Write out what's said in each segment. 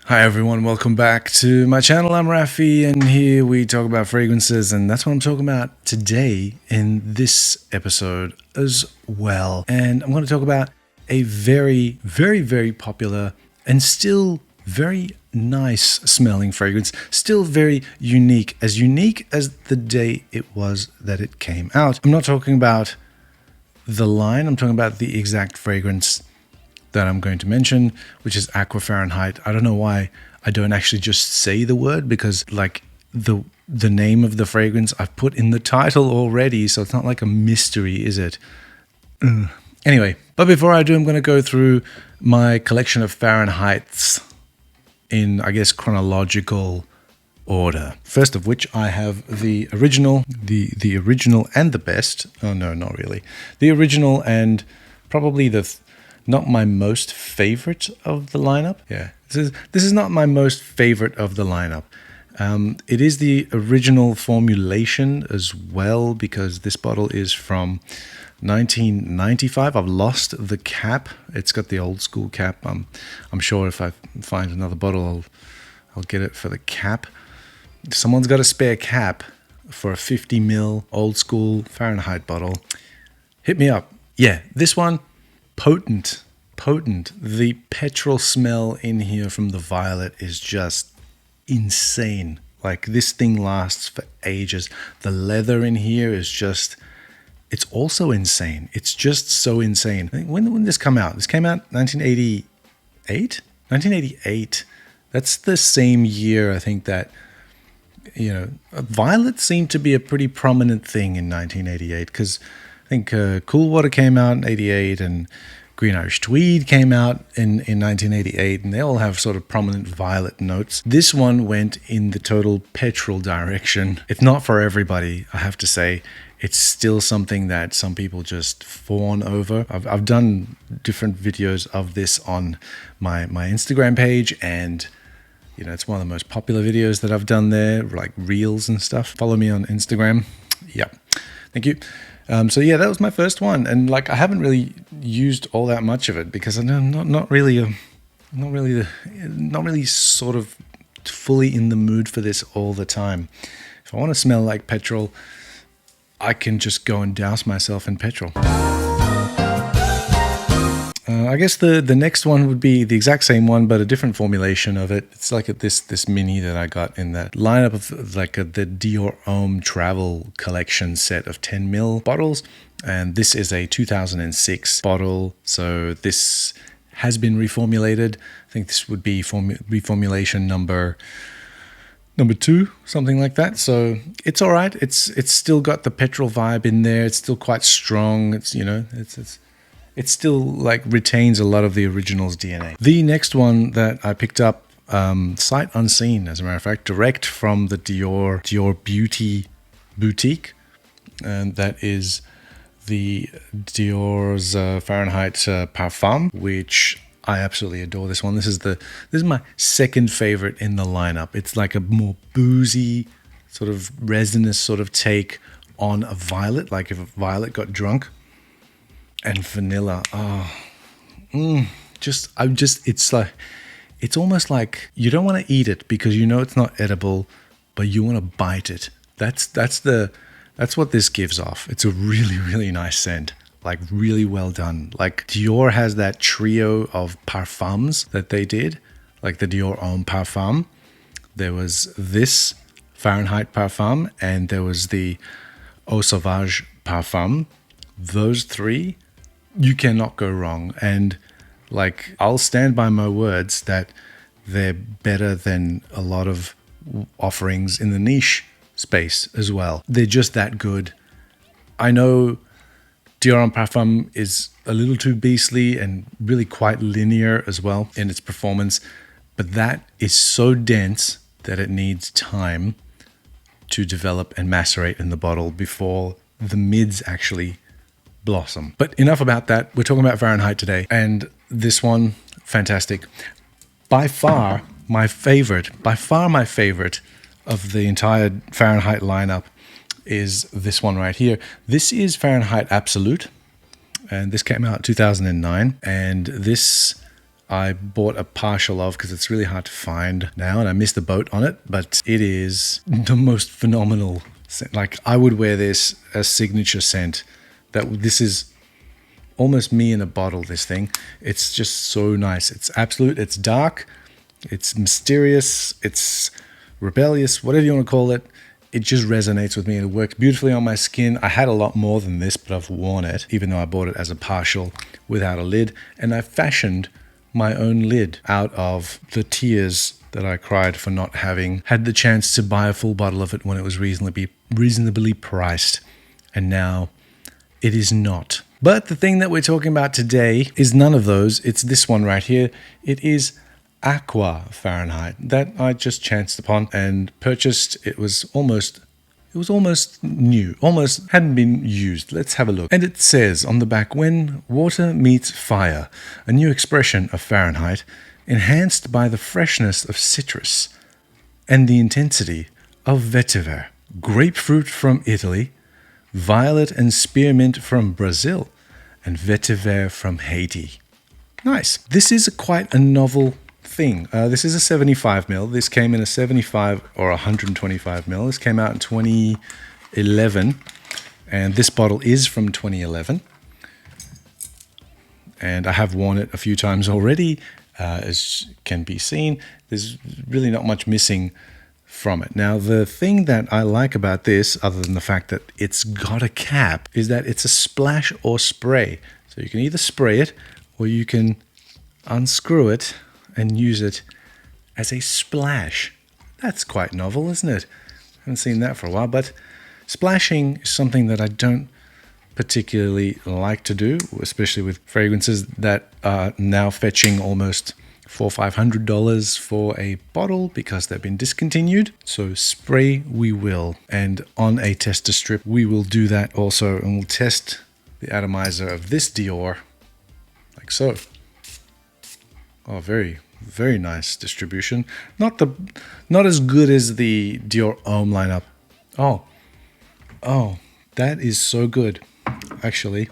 Hi everyone, welcome back to my channel. I'm Rafi and here we talk about fragrances, and that's what I'm talking about today in this episode as well. And I'm going to talk about a very popular and still very nice smelling fragrance, still very unique as the day it was that it came out. I'm not talking about the line, I'm talking about the exact fragrance that I'm going to mention, which is Aqua Fahrenheit. I don't know why I don't actually just say the word, because like the name of the fragrance I've put in the title already, so it's not like a mystery, is it? Anyway, but before I do, I'm going to go through my collection of Fahrenheits in, I guess, chronological order. First of which I have the original, the original and the best. Oh no, not really. The original and probably not my most favorite of the lineup. Yeah, this is not my most favorite of the lineup. It is the original formulation as well, because this bottle is from 1995. I've lost the cap. It's got the old school cap. I'm sure if I find another bottle, I'll get it for the cap. If someone's got a spare cap for a 50 ml old school Fahrenheit bottle, hit me up. Yeah, this one. Potent. The petrol smell in here from the violet is just insane. Like, this thing lasts for ages. The leather in here is just, it's also insane. It's just so insane. I think, when did this come out? This came out 1988? 1988. That's the same year, I think, that, you know, violet seemed to be a pretty prominent thing in 1988, because I think Cool Water came out in 88 and Green Irish Tweed came out in 1988, and they all have sort of prominent violet notes. This one went in the total petrol direction. It's not for everybody, I have to say. It's still something that some people just fawn over. I've done different videos of this on my Instagram page, and you know, it's one of the most popular videos that I've done there, like reels and stuff. Follow me on Instagram. Yeah, thank you. So yeah, that was my first one, and like I haven't really used all that much of it because I'm not really sort of fully in the mood for this all the time. If I want to smell like petrol, I can just go and douse myself in petrol. I guess the next one would be the exact same one, but a different formulation of it. It's like this mini that I got in that lineup of the Dior Homme Travel Collection set of 10 ml bottles. And this is a 2006 bottle. So this has been reformulated. I think this would be reformulation number 2, something like that. So it's all right. It's still got the petrol vibe in there. It's still quite strong. It's, you know, it still like retains a lot of the original's DNA. The next one that I picked up, sight unseen, as a matter of fact, direct from the Dior Beauty Boutique, and that is the Dior's Fahrenheit Parfum, which I absolutely adore. This one. This is my second favorite in the lineup. It's like a more boozy, sort of resinous sort of take on a violet, like if a violet got drunk. And vanilla, it's like, it's almost like you don't want to eat it because you know it's not edible, but you want to bite it. That's what this gives off. It's a really nice scent, like really well done. Like Dior has that trio of parfums that they did, like the Dior Homme Parfum. There was this Fahrenheit Parfum, and there was the Eau Sauvage Parfum. Those three, you cannot go wrong. And like, I'll stand by my words that they're better than a lot of offerings in the niche space as well. They're just that good. I know Dior Homme Parfum is a little too beastly and really quite linear as well in its performance, but that is so dense that it needs time to develop and macerate in the bottle before the mids actually blossom. But enough about that. We're talking about Fahrenheit today, and this one, fantastic. By far my favorite of the entire Fahrenheit lineup is this one right here. This is Fahrenheit Absolute, and this came out in 2009, and this I bought a partial of because it's really hard to find now and I missed the boat on it, but it is the most phenomenal scent. Like, I would wear this as signature scent. This is almost me in a bottle, this thing. It's just so nice. It's absolute, it's dark, it's mysterious, it's rebellious, whatever you want to call it. It just resonates with me and it works beautifully on my skin. I had a lot more than this, but I've worn it, even though I bought it as a partial without a lid. And I fashioned my own lid out of the tears that I cried for not having had the chance to buy a full bottle of it when it was reasonably priced. And now it is not. But the thing that we're talking about today is none of those. It's this one right here. It is Aqua Fahrenheit that I just chanced upon and purchased. It was almost new, almost hadn't been used. Let's have a look. And it says on the back, when water meets fire, a new expression of Fahrenheit, enhanced by the freshness of citrus and the intensity of vetiver, grapefruit from Italy, violet and spearmint from Brazil, and vetiver from Haiti. Nice. This is quite a novel thing. This is a 75ml. This came in a 75 or 125ml. This came out in 2011, and this bottle is from 2011. And I have worn it a few times already, as can be seen. There's really not much missing from it. Now, the thing that I like about this, other than the fact that it's got a cap, is that it's a splash or spray. So you can either spray it or you can unscrew it and use it as a splash. That's quite novel, isn't it? I haven't seen that for a while, but splashing is something that I don't particularly like to do, especially with fragrances that are now fetching almost $400-500 for a bottle because they've been discontinued. So spray we will, and on a tester strip we will do that also, and we'll test the atomizer of this Dior like so. Oh, very, very nice distribution. Not as good as the Dior Homme lineup. Oh, that is so good. Actually,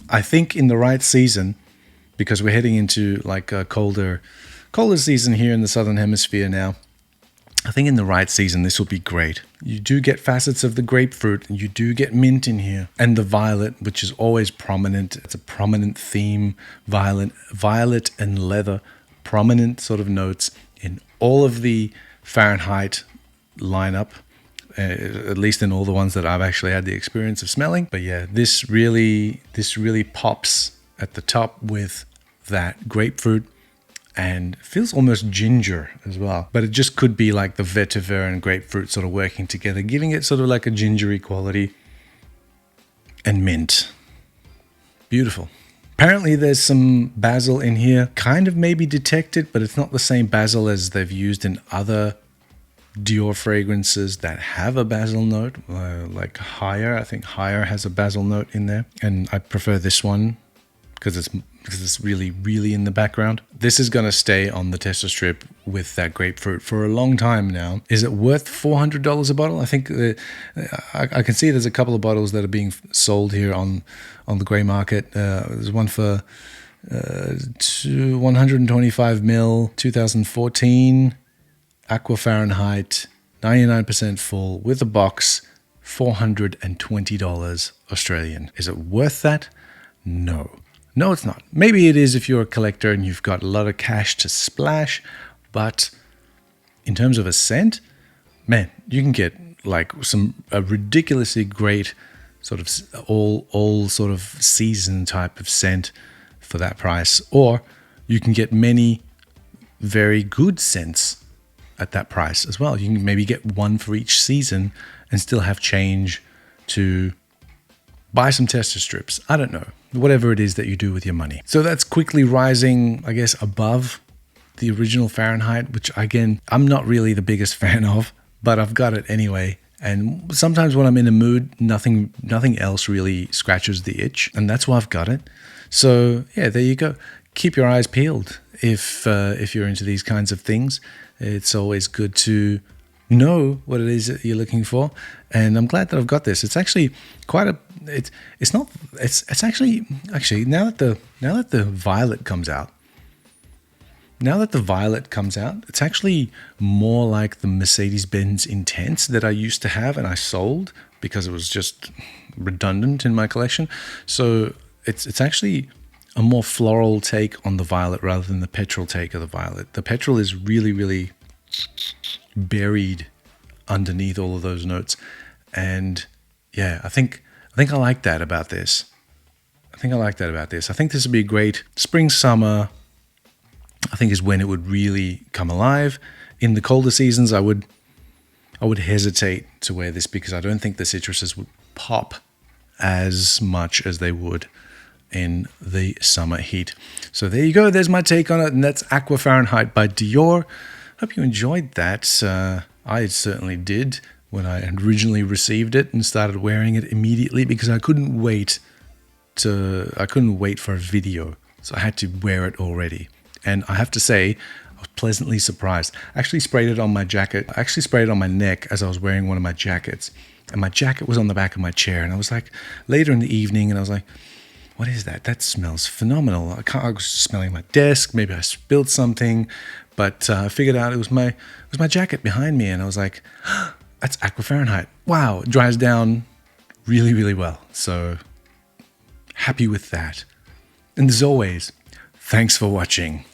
I think in the right season, because we're heading into like a colder season here in the Southern Hemisphere now, I think in the right season, this will be great. You do get facets of the grapefruit, and you do get mint in here. And the violet, which is always prominent. It's a prominent theme, violet and leather, prominent sort of notes in all of the Fahrenheit lineup, at least in all the ones that I've actually had the experience of smelling. But yeah, this really pops at the top with that grapefruit, and feels almost ginger as well. But it just could be like the vetiver and grapefruit sort of working together, giving it sort of like a gingery quality. And mint. Beautiful. Apparently there's some basil in here. Kind of maybe detected, but it's not the same basil as they've used in other Dior fragrances that have a basil note, like Higher. I think Higher has a basil note in there. And I prefer this one because it's really in the background. This is going to stay on the tester strip with that grapefruit for a long time now. Is it worth $400 a bottle? I think I can see there's a couple of bottles that are being sold here on the grey market. There's one for 125ml 2014 Aqua Fahrenheit, 99% full with a box, $420 Australian. Is it worth that? No, it's not. Maybe it is if you're a collector and you've got a lot of cash to splash, but in terms of a scent, man, you can get like a ridiculously great sort of all sort of season type of scent for that price, or you can get many very good scents at that price as well. You can maybe get one for each season and still have change to buy some tester strips. I don't know. Whatever it is that you do with your money. So that's quickly rising, I guess, above the original Fahrenheit, which again, I'm not really the biggest fan of, but I've got it anyway. And sometimes when I'm in a mood, nothing else really scratches the itch, and that's why I've got it. So yeah, there you go. Keep your eyes peeled if you're into these kinds of things. It's always good to know what it is that you're looking for. And I'm glad that I've got this. It's actually quite a it's actually now that the violet comes out. It's actually more like the Mercedes-Benz Intense that I used to have and I sold because it was just redundant in my collection. So it's actually a more floral take on the violet rather than the petrol take of the violet. The petrol is really, really buried underneath all of those notes. And yeah, I think I like that about this. I think this would be a great spring, summer, I think is when it would really come alive. In the colder seasons, I would hesitate to wear this because I don't think the citruses would pop as much as they would in the summer heat. So there you go. There's my take on it, and that's Aqua Fahrenheit by Dior. Hope you enjoyed that. I certainly did when I originally received it and started wearing it immediately because I couldn't wait for a video. So I had to wear it already. And I have to say, I was pleasantly surprised. I actually sprayed it on my jacket. I actually sprayed it on my neck as I was wearing one of my jackets. And my jacket was on the back of my chair. And I was like, later in the evening, and I was like, what is that? That smells phenomenal. I was smelling my desk. Maybe I spilled something. But I figured out it was my jacket behind me. And I was like, that's Aqua Fahrenheit. Wow, it dries down really, really well. So happy with that. And as always, thanks for watching.